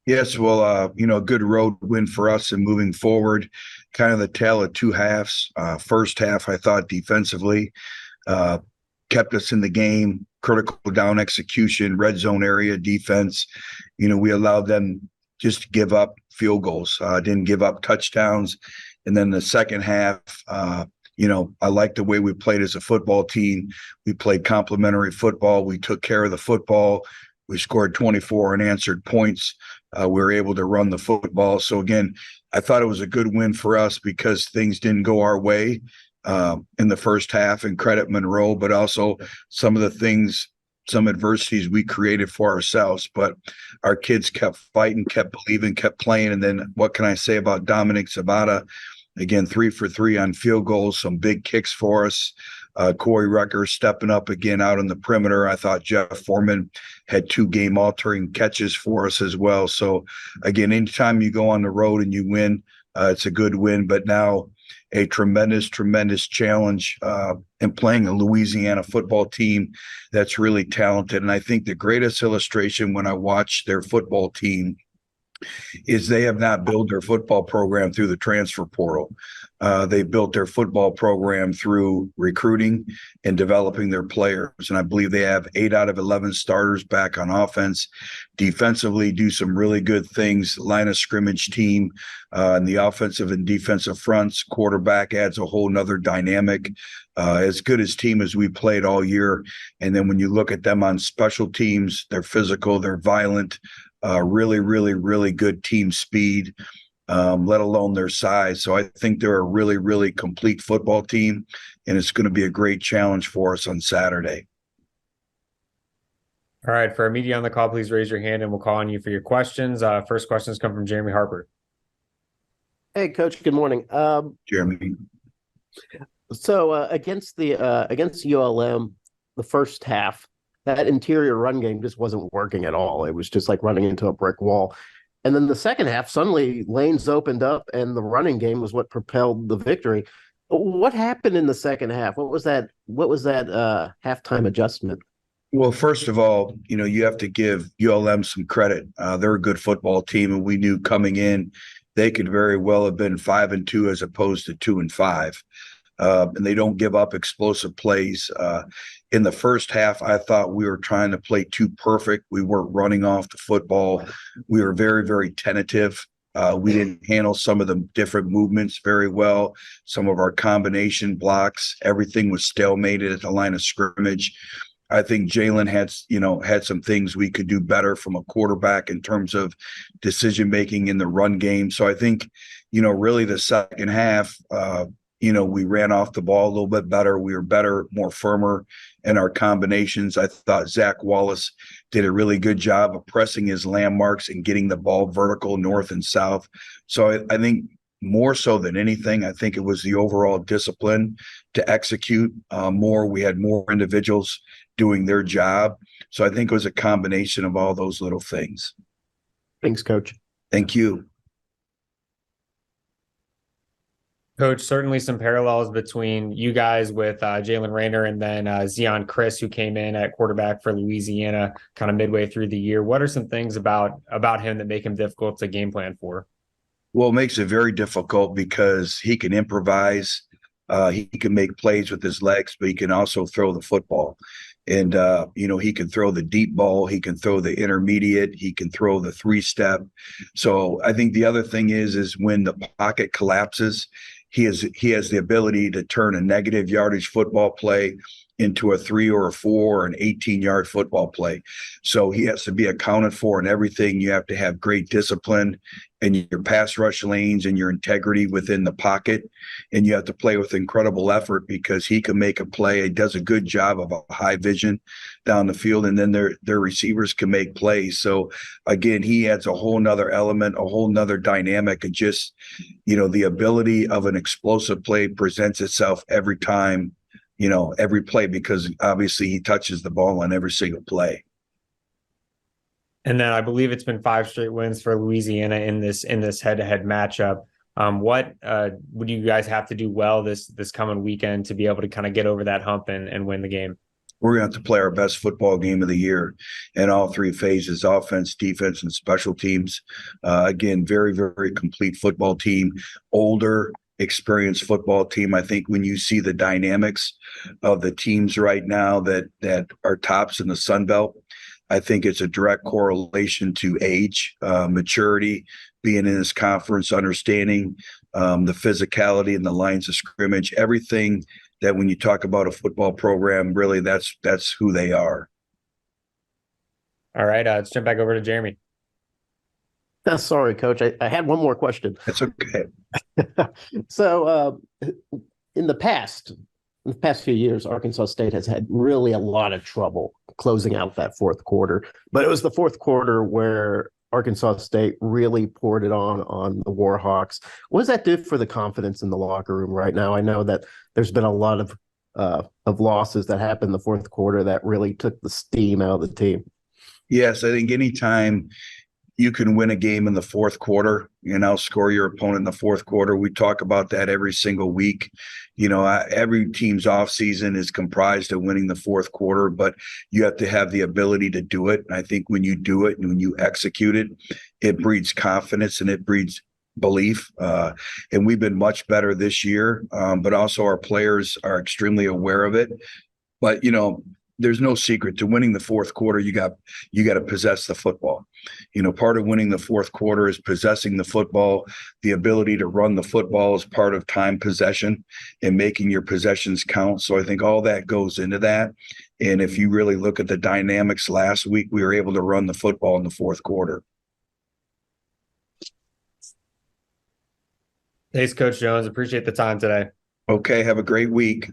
Yes, well, a good road win for us and moving forward. Kind of the tale of two halves. First half, I thought defensively uh, kept us in the game, critical down execution, red zone area defense. We allowed them just to give up field goals, didn't give up touchdowns. And then the second half, I like the way we played as a football team. We played complementary football. We took care of the football. We scored 24 unanswered points. We were able to run the football. So again, I thought it was a good win for us because things didn't go our way in the first half, and credit Monroe, but also some of the things, some adversities we created for ourselves. But our kids kept fighting, kept believing, kept playing. And then what can I say about Dominic Zabata? Again, 3 for 3 on field goals, some big kicks for us. Corey Rucker stepping up again out on the perimeter. I thought Jeff Foreman had 2 game-altering catches for us as well. So, again, anytime you go on the road and you win, it's a good win. But now a tremendous, tremendous challenge in playing a Louisiana football team that's really talented. And I think the greatest illustration when I watch their football team is they have not built their football program through the transfer portal. They built their football program through recruiting and developing their players. And I believe they have 8 out of 11 starters back on offense. Defensively, do some really good things. Line of scrimmage team and the offensive and defensive fronts. Quarterback adds a whole nother dynamic. As good as team as we played all year. And then when you look at them on special teams, they're physical, they're violent. Really, really, really good team speed, let alone their size. So I think they're a really, really complete football team, and it's going to be a great challenge for us on Saturday. All right, for our media on the call, please raise your hand and we'll call on you for your questions. First questions come from Jeremy Harper. Hey, Coach. Good morning. Jeremy. So against ULM, the first half, that interior run game just wasn't working at all. It was just like running into a brick wall. And then the second half, suddenly lanes opened up, and the running game was what propelled the victory. What happened in the second half? What was that? Halftime adjustment? Well, first of all, you have to give ULM some credit. They're a good football team, and we knew coming in they could very well have been 5-2 as opposed to 2-5. And they don't give up explosive plays. In the first half, I thought we were trying to play too perfect. We weren't running off the football. We were very, very tentative. We didn't handle some of the different movements very well. Some of our combination blocks, everything was stalemated at the line of scrimmage. I think Jalen had some things we could do better from a quarterback in terms of decision making in the run game. So I think, really the second half, we ran off the ball a little bit better. We were better, more firmer in our combinations. I thought Zach Wallace did a really good job of pressing his landmarks and getting the ball vertical north and south. So I think more so than anything, I think it was the overall discipline to execute more. We had more individuals doing their job. So I think it was a combination of all those little things. Thanks, Coach. Thank you. Coach, certainly some parallels between you guys with Jalen Rayner and then Zion Chris, who came in at quarterback for Louisiana kind of midway through the year. What are some things about him that make him difficult to game plan for? Well, it makes it very difficult because he can improvise. He can make plays with his legs, but he can also throw the football. And, he can throw the deep ball. He can throw the intermediate. He can throw the 3-step. So I think the other thing is when the pocket collapses, he has the ability to turn a negative yardage football play into a 3 or a 4 or an 18-yard football play. So he has to be accounted for in everything. You have to have great discipline in your pass rush lanes and your integrity within the pocket. And you have to play with incredible effort because he can make a play. He does a good job of a high vision down the field, and then their receivers can make plays. So again, he adds a whole nother element, a whole nother dynamic, and just, the ability of an explosive play presents itself every time, every play, because obviously he touches the ball on every single play. And then I believe it's been 5 straight wins for Louisiana in this head-to-head matchup. What would you guys have to do well this coming weekend to be able to kind of get over that hump and win the game? we're going to have to play our best football game of the year in all three phases: offense, defense, and special teams. Again, very, very complete football team, older, experienced football team. I think when you see the dynamics of the teams right now that are tops in the Sun Belt, I think it's a direct correlation to age, maturity, being in this conference, understanding the physicality and the lines of scrimmage, everything that when you talk about a football program, really that's who they are. All right, let's jump back over to Jeremy. Sorry, Coach. I had one more question. That's okay. So, in the past few years, Arkansas State has had really a lot of trouble closing out that fourth quarter. But it was the fourth quarter where Arkansas State really poured it on the Warhawks. What does that do for the confidence in the locker room right now? I know that there's been a lot of losses that happened in the fourth quarter that really took the steam out of the team. Yes, I think anytime you can win a game in the fourth quarter and outscore your opponent in the fourth quarter. We talk about that every single week. Every team's offseason is comprised of winning the fourth quarter, but you have to have the ability to do it. And I think when you do it and when you execute it, it breeds confidence and it breeds belief. And we've been much better this year, but also our players are extremely aware of it. But, there's no secret to winning the fourth quarter. You got to possess the football. Part of winning the fourth quarter is possessing the football. The ability to run the football is part of time possession and making your possessions count. So I think all that goes into that. And if you really look at the dynamics last week, we were able to run the football in the fourth quarter. Thanks, Coach Jones. Appreciate the time today. Okay, have a great week.